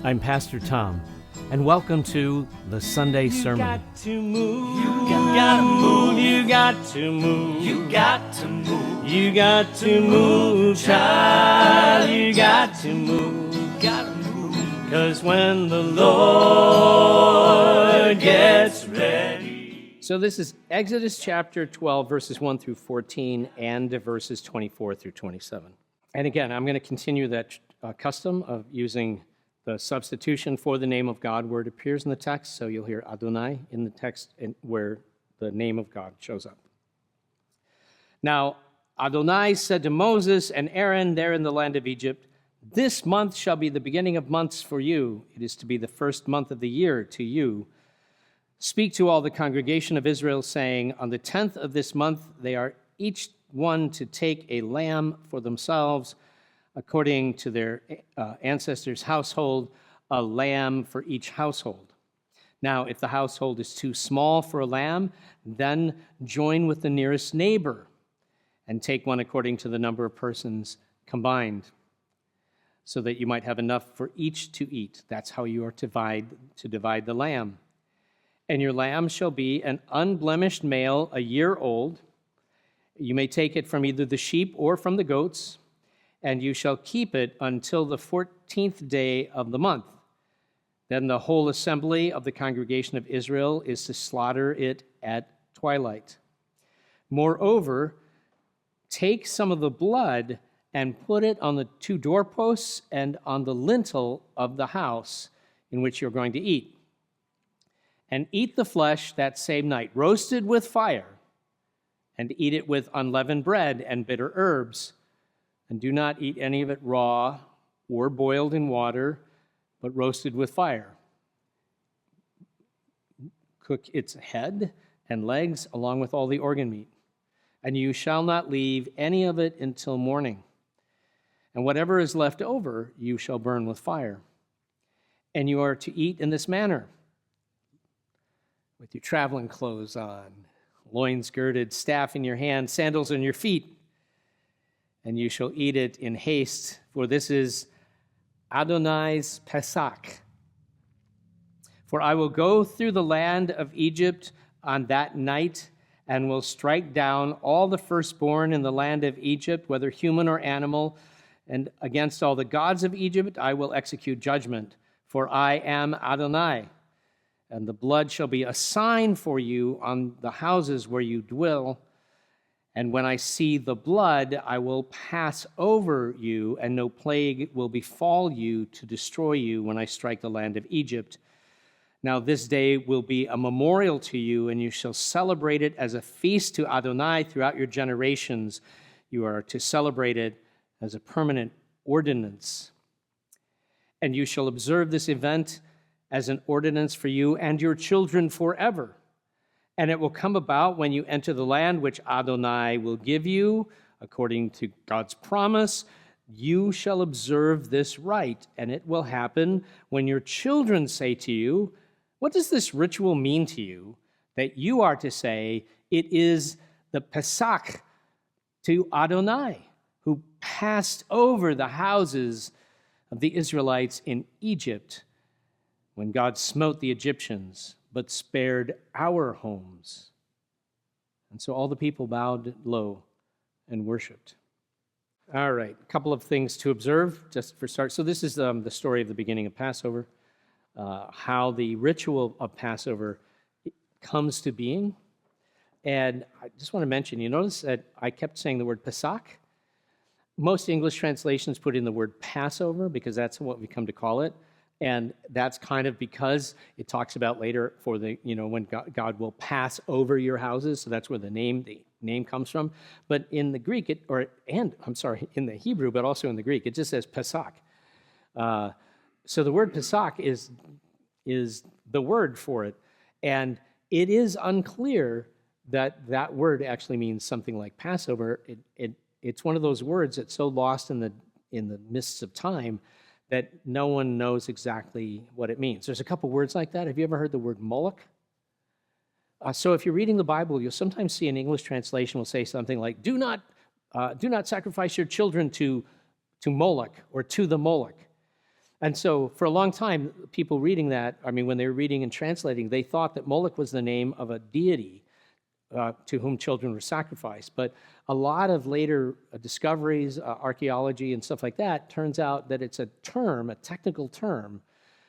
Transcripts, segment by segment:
I'm Pastor Tom, and welcome to the Sunday Sermon. You got to move. You gotta move. You got to move. You got to move. You got to move, child. You got to move. You gotta move. 'Cause when the Lord gets ready. So this is Exodus chapter 12, verses 1 through 14, and verses 24 through 27. And again, I'm going to continue that custom of using the substitution for the name of God where it appears in the text. So you'll hear Adonai in the text where the name of God shows up. Now, Adonai said to Moses and Aaron there in the land of Egypt, "This month shall be the beginning of months for you. It is to be the first month of the year to you. Speak to all the congregation of Israel, saying, on the 10th of this month they are each one to take a lamb for themselves, according to their ancestors' household, a lamb for each household. Now, if the household is too small for a lamb, then join with the nearest neighbor and take one according to the number of persons combined, so that you might have enough for each to eat. That's how you are to divide the lamb. And your lamb shall be an unblemished male, a year old. You may take it from either the sheep or from the goats, and you shall keep it until the 14th day of the month. Then the whole assembly of the congregation of Israel is to slaughter it at twilight. Moreover, take some of the blood and put it on the two doorposts and on the lintel of the house in which you're going to eat. And eat the flesh that same night, roasted with fire, and eat it with unleavened bread and bitter herbs. And do not eat any of it raw or boiled in water, but roasted with fire. Cook its head and legs along with all the organ meat. And you shall not leave any of it until morning. And whatever is left over, you shall burn with fire. And you are to eat in this manner, with your traveling clothes on, loins girded, staff in your hand, sandals on your feet. And you shall eat it in haste, for this is Adonai's Pesach. For I will go through the land of Egypt on that night, and will strike down all the firstborn in the land of Egypt, whether human or animal, and against all the gods of Egypt I will execute judgment, for I am Adonai. And the blood shall be a sign for you on the houses where you dwell. And when I see the blood, I will pass over you, and no plague will befall you to destroy you when I strike the land of Egypt. Now this day will be a memorial to you, and you shall celebrate it as a feast to Adonai throughout your generations. You are to celebrate it as a permanent ordinance. And you shall observe this event as an ordinance for you and your children forever. And it will come about when you enter the land which Adonai will give you, according to God's promise, you shall observe this rite. And it will happen when your children say to you, what does this ritual mean to you? That you are to say, it is the Pesach to Adonai, who passed over the houses of the Israelites in Egypt when God smote the Egyptians, but spared our homes. And so all the people bowed low and worshiped. All right, a couple of things to observe just for start. So this is the story of the beginning of Passover, how the ritual of Passover comes to being. And I just want to mention, you notice that I kept saying the word Pesach. Most English translations put in the word Passover because that's what we come to call it. And that's kind of because it talks about later for the, when God will pass over your houses. So that's where the name comes from. But in the Greek, in the Hebrew, but also in the Greek, it just says Pesach. So the word Pesach is the word for it. And it is unclear that word actually means something like Passover. It's one of those words that's so lost in the mists of time that no one knows exactly what it means. There's a couple words like that. Have you ever heard the word Moloch? So if you're reading the Bible, you'll sometimes see an English translation will say something like, do not sacrifice your children to Moloch or to the Moloch. And so for a long time, people reading that, I mean, when they were reading and translating, they thought that Moloch was the name of a deity to whom children were sacrificed. But a lot of later discoveries, archaeology and stuff like that, turns out that it's a term, a technical term,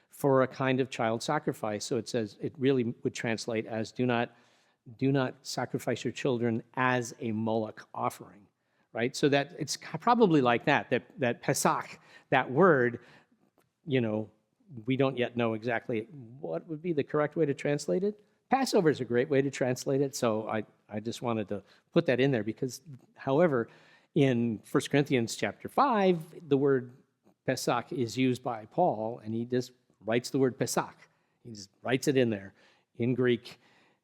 for a kind of child sacrifice. So it says, it really would translate as do not sacrifice your children as a Moloch offering, right? So that it's probably like that Pesach, that word, you know, we don't yet know exactly what would be the correct way to translate it. Passover is a great way to translate it, so I just wanted to put that in there because, however, in 1 Corinthians chapter 5, the word Pesach is used by Paul, and he just writes the word Pesach. He just writes it in there in Greek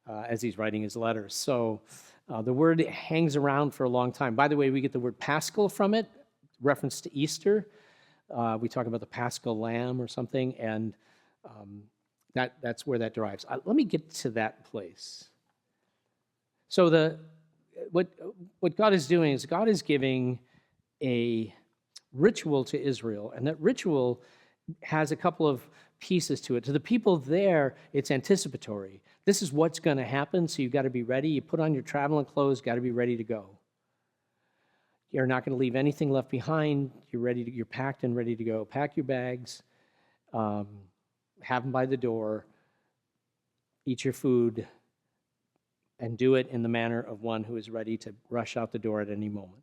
as he's writing his letters. So the word hangs around for a long time. By the way, we get the word Paschal from it, reference to Easter. We talk about the Paschal lamb or something, and that's where that derives. Let me get to that place. So what God is doing is God is giving a ritual to Israel, and that ritual has a couple of pieces to it. To the people there, it's anticipatory. This is what's going to happen, so you've got to be ready. You put on your traveling clothes, got to be ready to go. You're not going to leave anything left behind. You're packed and ready to go. Pack your bags, have them by the door, eat your food, and do it in the manner of one who is ready to rush out the door at any moment.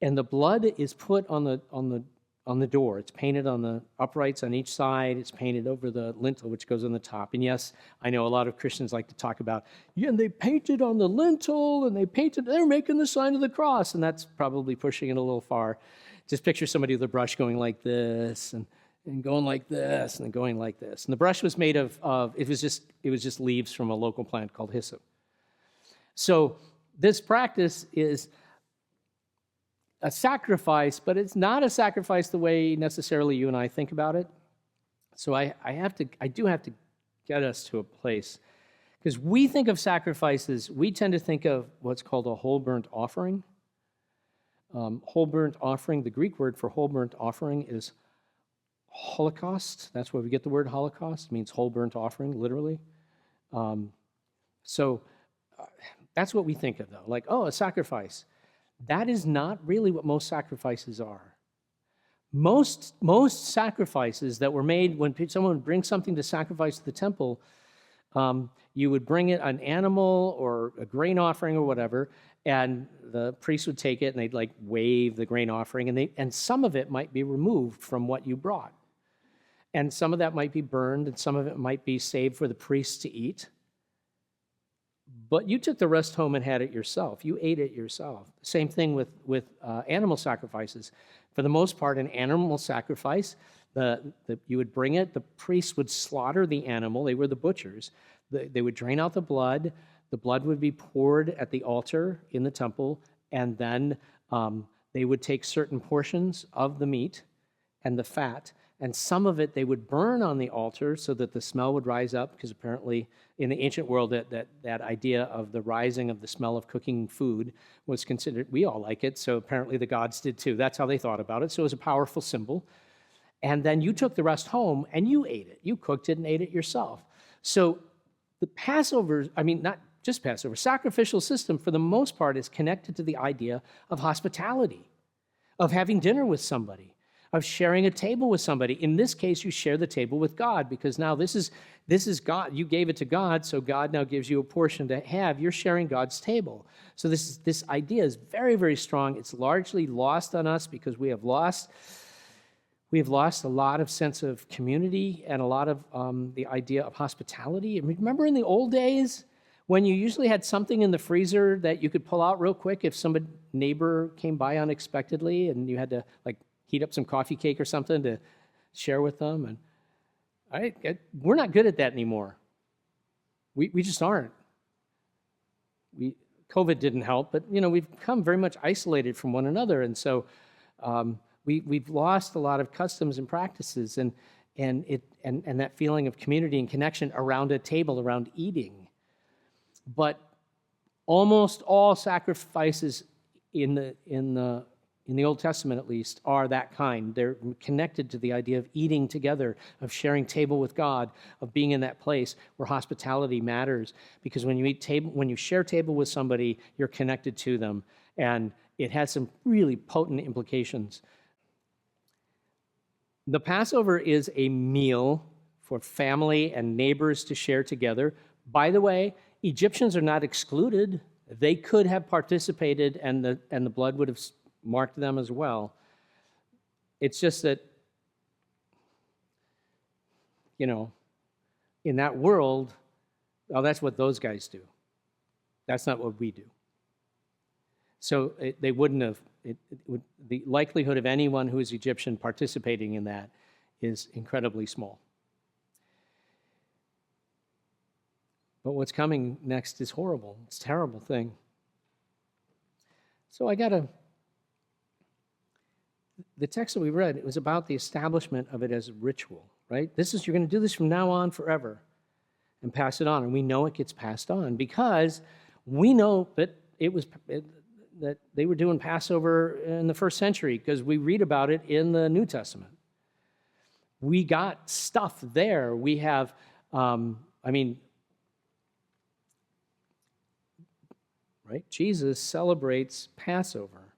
And the blood is put on the door. It's painted on the uprights on each side. It's painted over the lintel, which goes on the top. And yes, I know a lot of Christians like to talk about, yeah, and they painted on the lintel, and they're making the sign of the cross. And that's probably pushing it a little far. Just picture somebody with a brush going like this, and going like this, and then going like this. And the brush was made of it was just leaves from a local plant called hyssop. So this practice is a sacrifice, but it's not a sacrifice the way necessarily you and I think about it. So I do have to get us to a place, because we think of sacrifices, we tend to think of what's called a whole burnt offering. Whole burnt offering, the Greek word for whole burnt offering is holocaust. That's where we get the word holocaust. It means whole burnt offering, literally. So that's what we think of, though. Like, oh, a sacrifice. That is not really what most sacrifices are. Most sacrifices that were made when someone would bring something to sacrifice to the temple, you would bring it an animal or a grain offering or whatever, and the priest would take it and they'd like wave the grain offering, and some of it might be removed from what you brought. And some of that might be burned, and some of it might be saved for the priest to eat. But you took the rest home and had it yourself. You ate it yourself. Same thing with animal sacrifices. For the most part, an animal sacrifice, you would bring it, the priest would slaughter the animal, they were the butchers. They would drain out the blood would be poured at the altar in the temple, and then they would take certain portions of the meat and the fat, and some of it they would burn on the altar so that the smell would rise up, because apparently in the ancient world that idea of the rising of the smell of cooking food was considered, we all like it, so apparently the gods did too. That's how they thought about it, so it was a powerful symbol. And then you took the rest home and you ate it. You cooked it and ate it yourself. So the Passover, not just Passover, sacrificial system for the most part is connected to the idea of hospitality, of having dinner with somebody, of sharing a table with somebody. In this case, you share the table with God, because now this is God. You gave it to God, so God now gives you a portion to have. You're sharing God's table. So this idea is very, very strong. It's largely lost on us because we have lost a lot of sense of community and a lot of the idea of hospitality. Remember in the old days when you usually had something in the freezer that you could pull out real quick if some neighbor came by unexpectedly and you had to like heat up some coffee cake or something to share with them. And we're not good at that anymore. We just aren't. COVID didn't help, but we've become very much isolated from one another, and so we've lost a lot of customs and practices, and that feeling of community and connection around a table, around eating. But almost all sacrifices in the in the Old Testament at least, are that kind. They're connected to the idea of eating together, of sharing table with God, of being in that place where hospitality matters. Because when you share table with somebody, you're connected to them. And it has some really potent implications. The Passover is a meal for family and neighbors to share together. By the way, Egyptians are not excluded. They could have participated, and the blood would have marked them as well. It's just that, in that world, that's what those guys do. That's not what we do. So they wouldn't have, the likelihood of anyone who is Egyptian participating in that is incredibly small. But what's coming next is horrible. It's a terrible thing. So the text that we read, it was about the establishment of it as a ritual, right? You're going to do this from now on forever and pass it on. And we know it gets passed on because we know that that they were doing Passover in the first century because we read about it in the New Testament. We got stuff there. We have, right? Jesus celebrates Passover.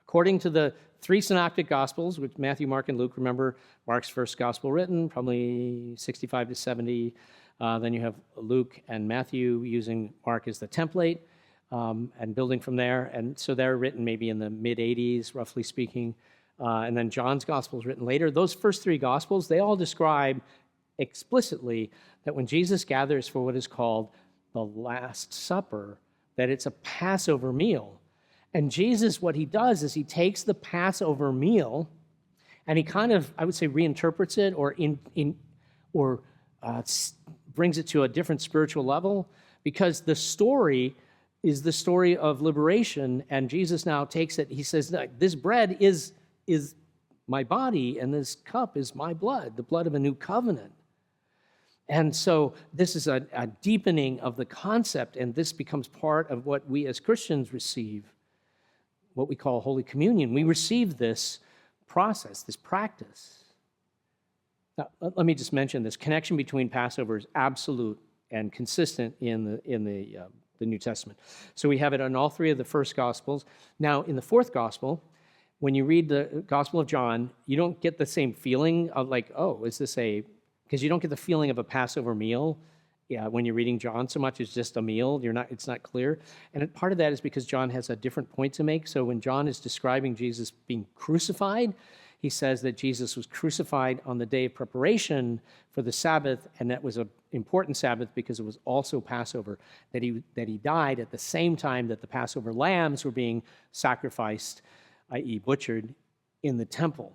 According to the three synoptic gospels, which Matthew, Mark, and Luke, remember Mark's first gospel written, probably 65 to 70. Then you have Luke and Matthew using Mark as the template and building from there. And so they're written maybe in the mid-80s, roughly speaking. And then John's gospel is written later. Those first three gospels, they all describe explicitly that when Jesus gathers for what is called the Last Supper, that it's a Passover meal. And Jesus, what he does is he takes the Passover meal and he kind of, I would say, reinterprets it or brings it to a different spiritual level, because the story is the story of liberation, and Jesus now takes it. He says, this bread is my body, and this cup is my blood, the blood of a new covenant. And so this is a deepening of the concept, and this becomes part of what we as Christians receive, what we call Holy Communion. We receive this process, this practice. Now, let me just mention this connection between Passover is absolute and consistent in the New Testament. So we have it on all three of the first Gospels. Now, in the fourth Gospel, when you read the Gospel of John, you don't get the same feeling of like, oh, is this because you don't get the feeling of a Passover meal. Yeah, when you're reading John so much, it's just a meal. It's not clear. And part of that is because John has a different point to make. So when John is describing Jesus being crucified, he says that Jesus was crucified on the day of preparation for the Sabbath, and that was an important Sabbath because it was also Passover, that he died at the same time that the Passover lambs were being sacrificed, i.e. butchered, in the temple.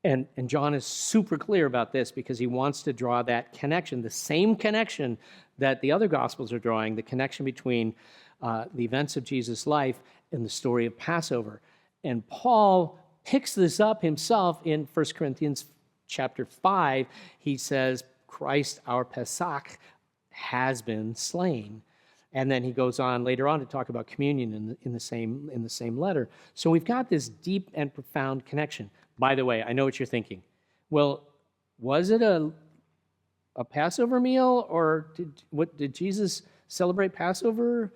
And John is super clear about this because he wants to draw that connection, the same connection that the other Gospels are drawing, the connection between the events of Jesus' life and the story of Passover. And Paul picks this up himself in 1 Corinthians chapter 5. He says, Christ, our Pesach, has been slain. And then he goes on later on to talk about communion in the same letter. So we've got this deep and profound connection. By the way, I know what you're thinking. Well, was it a Passover meal, or did Jesus celebrate Passover,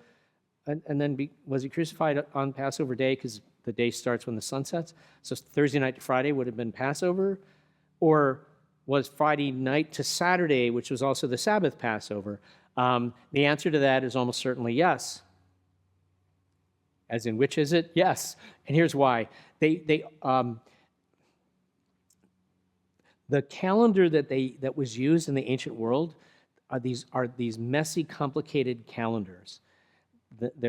and then was he crucified on Passover day because the day starts when the sun sets? So Thursday night to Friday would have been Passover, or was Friday night to Saturday, which was also the Sabbath, Passover? The answer to that is almost certainly yes. As in, which is it? Yes. And here's why. The calendar that was used in the ancient world are these messy, complicated calendars. For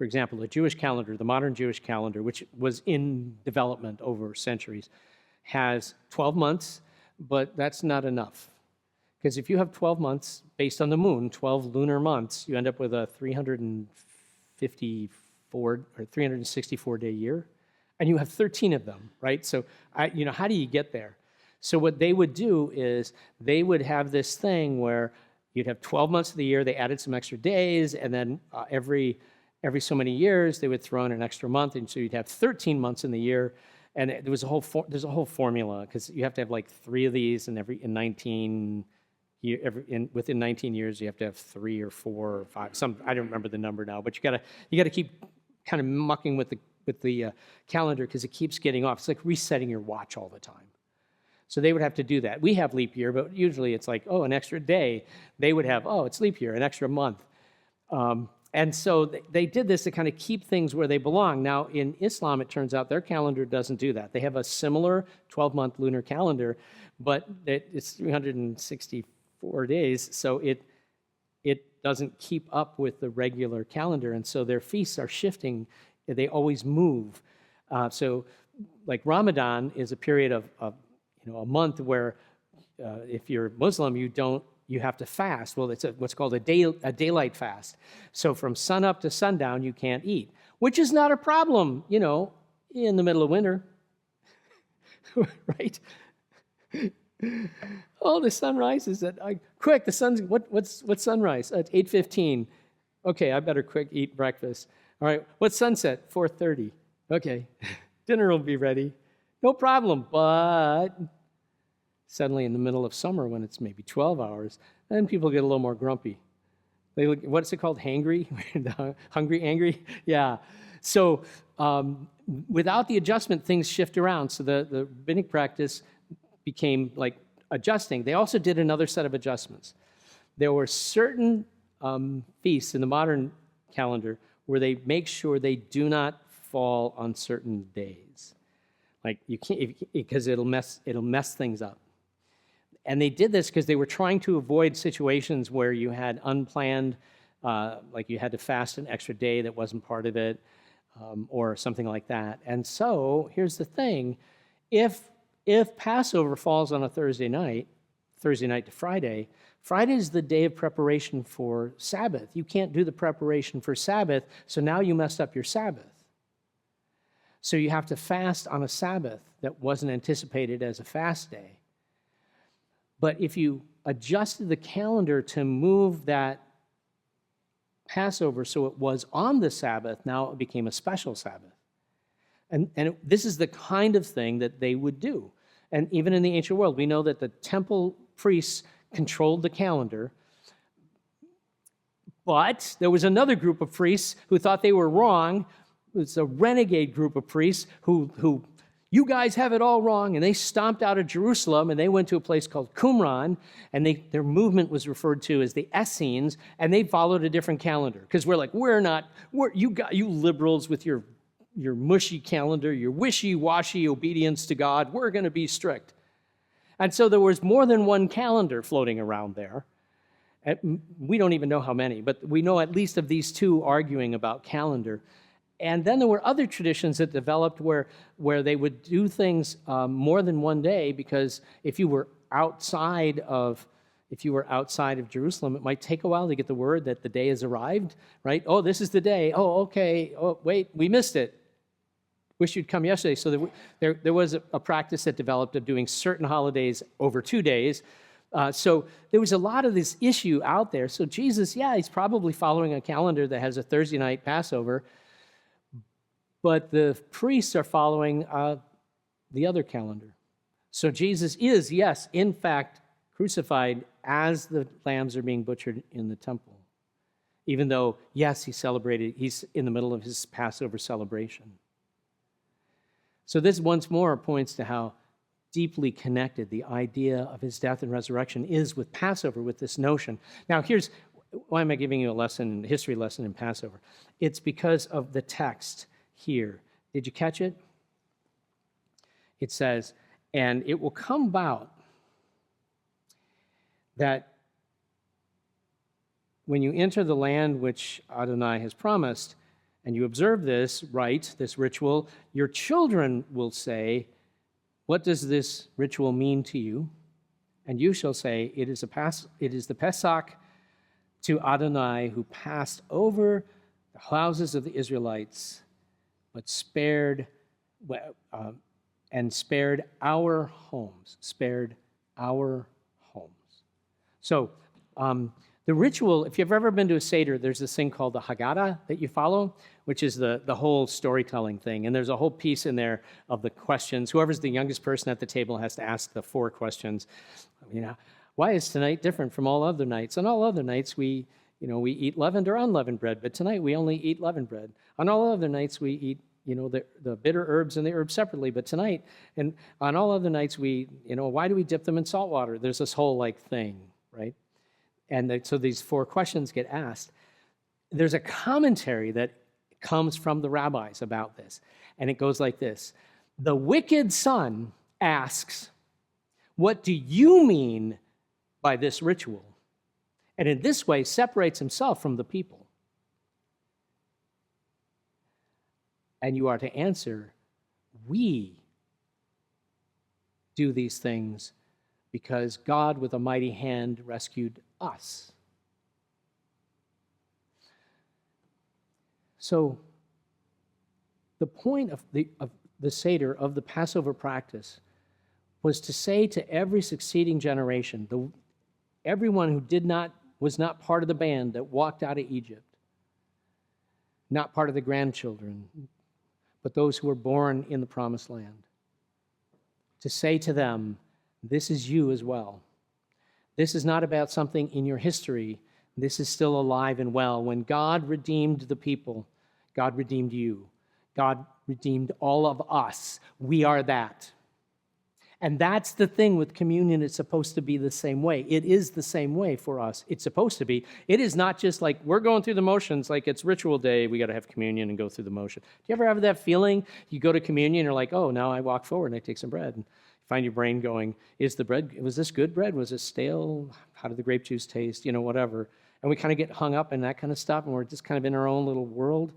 example, the Jewish calendar, the modern Jewish calendar, which was in development over centuries, has 12 months, but that's not enough. Because if you have 12 months based on the moon, 12 lunar months, you end up with a 354 or 364-day year, and you have 13 of them, right? So, how do you get there? So what they would do is they would have this thing where you'd have 12 months of the year, they added some extra days, and then every every so many years, they would throw in an extra month, and so you'd have 13 months in the year. And there's a whole formula, because you have to have like 3 of these, and within 19 years you have to have 3 or 4 or 5. I don't remember the number now, but you gotta keep kind of mucking with the calendar, because it keeps getting off. It's like resetting your watch all the time. So they would have to do that. We have leap year, but usually it's like, an extra day. They would have, it's leap year, an extra month. And so they did this to kind of keep things where they belong. Now, in Islam, it turns out their calendar doesn't do that. They have a similar 12-month lunar calendar, but it's 364 days, so it doesn't keep up with the regular calendar, and so their feasts are shifting. They always move. So like Ramadan is a period of a month where if you're Muslim, you have to fast. Well, it's what's called a daylight fast. So from sunup to sundown, you can't eat, which is not a problem, in the middle of winter, right? Oh, the sun rises quick. The sun's what's sunrise? At 8:15. Okay, I better quick eat breakfast. All right, what's sunset? 4:30. Okay, dinner will be ready. No problem. But suddenly in the middle of summer, when it's maybe 12 hours, then people get a little more grumpy. They look, what's it called? Hangry? Hungry, angry? Yeah. So without the adjustment, things shift around. So the rabbinic practice became like adjusting. They also did another set of adjustments. There were certain feasts in the modern calendar where they make sure they do not fall on certain days. Like you can't, because it'll mess things up. And they did this because they were trying to avoid situations where you had unplanned, like you had to fast an extra day that wasn't part of it, or something like that. And so here's the thing: if Passover falls on a Thursday night to Friday, Friday is the day of preparation for Sabbath. You can't do the preparation for Sabbath, so now you messed up your Sabbath. So you have to fast on a Sabbath that wasn't anticipated as a fast day. But if you adjusted the calendar to move that Passover so it was on the Sabbath, now it became a special Sabbath. And this is the kind of thing that they would do. And even in the ancient world, we know that the temple priests controlled the calendar. But there was another group of priests who thought they were wrong. It's a renegade group of priests who you guys have it all wrong, and they stomped out of Jerusalem, and they went to a place called Qumran, and their movement was referred to as the Essenes, and they followed a different calendar, because we're like, you liberals with your mushy calendar, your wishy-washy obedience to God, we're going to be strict. And so there was more than one calendar floating around there. We don't even know how many, but we know at least of these two arguing about calendar. And then there were other traditions that developed where they would do things more than one day, because if you were outside of Jerusalem, it might take a while to get the word that the day has arrived, right? Oh, this is the day. Oh, okay. Oh, wait, we missed it. Wish you'd come yesterday. So there was a practice that developed of doing certain holidays over 2 days. So there was a lot of this issue out there. So Jesus, he's probably following a calendar that has a Thursday night Passover, but the priests are following the other calendar. So Jesus is, yes, in fact, crucified as the lambs are being butchered in the temple, even though, yes, he's in the middle of his Passover celebration. So this once more points to how deeply connected the idea of his death and resurrection is with Passover, with this notion. Now, why am I giving you a history lesson in Passover? It's because of the text here. Did you catch it? It says, and it will come about that when you enter the land which Adonai has promised, and you observe this rite, this ritual, your children will say, what does this ritual mean to you? And you shall say, it is the Pesach to Adonai, who passed over the houses of the Israelites, but spared our homes. Spared our homes. So The ritual, if you've ever been to a Seder, there's this thing called the Haggadah that you follow, which is the whole storytelling thing. And there's a whole piece in there of the questions. Whoever's the youngest person at the table has to ask the 4 questions. Why is tonight different from all other nights? On all other nights, we eat leavened or unleavened bread, but tonight we only eat leavened bread. On all other nights, we eat, the bitter herbs and the herbs separately, but tonight, and on all other nights, why do we dip them in salt water? There's this whole thing, right? And so these 4 questions get asked. There's a commentary that comes from the rabbis about this, and it goes like this. The wicked son asks, "What do you mean by this ritual?" And in this way separates himself from the people. And you are to answer, "We do these things because God with a mighty hand rescued us." So the point of the Seder, of the Passover practice, was to say to every succeeding generation, everyone who was not part of the band that walked out of Egypt, not part of the grandchildren, but those who were born in the promised land, to say to them, this is you as well. This is not about something in your history. This is still alive and well. When God redeemed the people, God redeemed you. God redeemed all of us. We are that. And that's the thing with communion. It's supposed to be the same way. It is the same way for us. It's supposed to be. It is not just like we're going through the motions, like it's ritual day, we got to have communion and go through the motion. Do you ever have that feeling? You go to communion, you're like, oh, now I walk forward and I take some bread. And you find your brain going, was this good bread? Was it stale? How did the grape juice taste? Whatever. And we kind of get hung up in that kind of stuff, and we're just kind of in our own little world.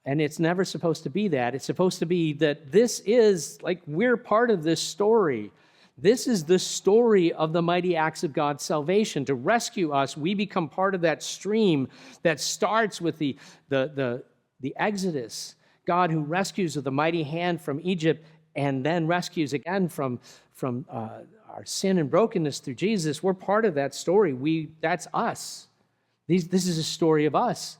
And it's never supposed to be that. It's supposed to be that this is, we're part of this story. This is the story of the mighty acts of God's salvation. To rescue us, we become part of that stream that starts with the Exodus. God who rescues with a mighty hand from Egypt and then rescues again from our sin and brokenness through Jesus. We're part of that story. That's us. This is a story of us.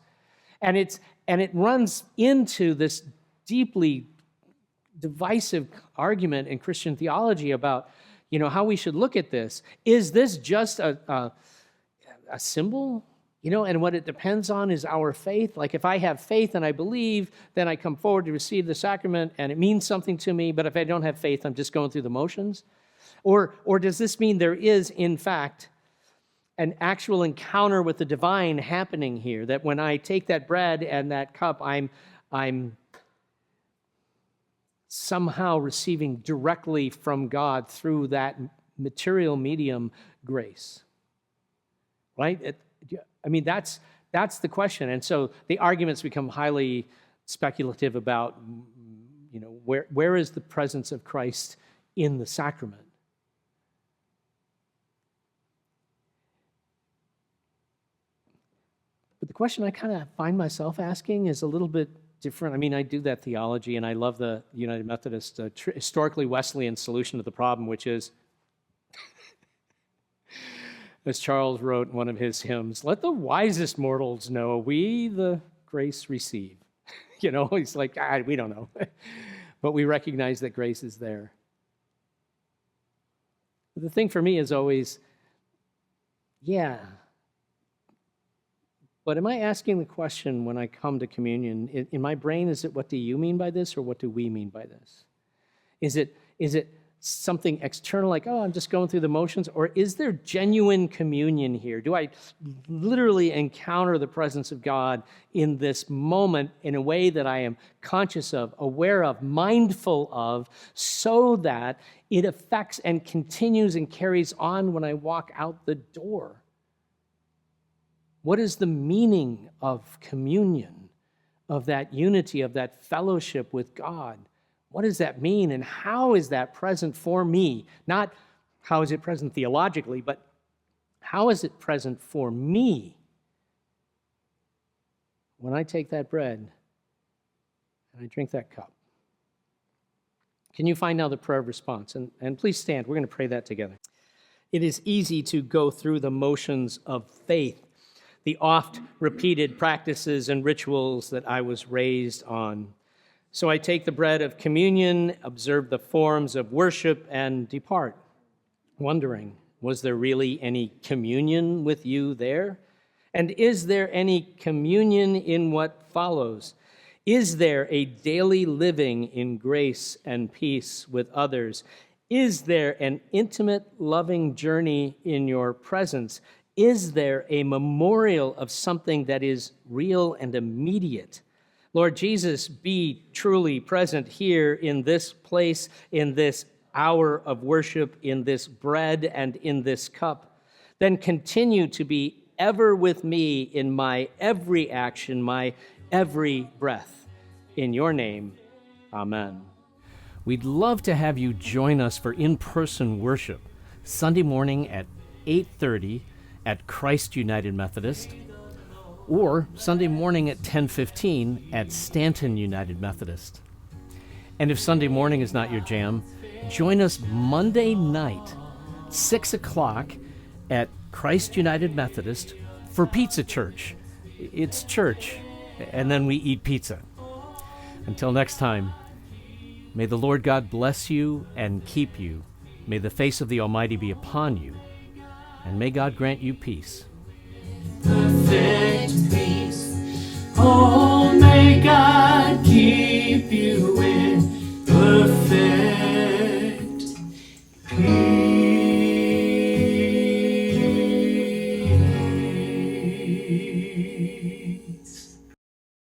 And it runs into this deeply divisive argument in Christian theology about, how we should look at this. Is this just a symbol? And what it depends on is our faith. Like if I have faith and I believe, then I come forward to receive the sacrament and it means something to me. But if I don't have faith, I'm just going through the motions. Or does this mean there is, in fact, an actual encounter with the divine happening here, that when I take that bread and that cup, I'm somehow receiving directly from God through that material medium grace, right? That's the question. And so the arguments become highly speculative about, where is the presence of Christ in the sacrament? But the question I kind of find myself asking is a little bit different. I do that theology, and I love the United Methodist historically Wesleyan solution to the problem, which is, as Charles wrote in one of his hymns, let the wisest mortals know we the grace receive. He's like, we don't know. But we recognize that grace is there. The thing for me is always, but am I asking the question when I come to communion, in my brain, is it what do you mean by this, or what do we mean by this? Is it something external, like, oh, I'm just going through the motions, or is there genuine communion here? Do I literally encounter the presence of God in this moment in a way that I am conscious of, aware of, mindful of, so that it affects and continues and carries on when I walk out the door? What is the meaning of communion, of that unity, of that fellowship with God? What does that mean, and how is that present for me? Not how is it present theologically, but how is it present for me when I take that bread and I drink that cup? Can you find now the prayer of response? And please stand. We're going to pray that together. It is easy to go through the motions of faith, the oft-repeated practices and rituals that I was raised on. So I take the bread of communion, observe the forms of worship, and depart, wondering, was there really any communion with you there? And is there any communion in what follows? Is there a daily living in grace and peace with others? Is there an intimate, loving journey in your presence? Is there a memorial of something that is real and immediate? Lord Jesus, be truly present here in this place, in this hour of worship, in this bread and in this cup. Then continue to be ever with me in my every action, my every breath. In your name, amen. We'd love to have you join us for in-person worship Sunday morning at 8:30 at Christ United Methodist, or Sunday morning at 10:15 at Stanton United Methodist. And if Sunday morning is not your jam, join us Monday night, 6 o'clock at Christ United Methodist for Pizza Church. It's church, and then we eat pizza. Until next time, may the Lord God bless you and keep you. May the face of the Almighty be upon you, and may God grant you peace. Perfect peace. Oh, may God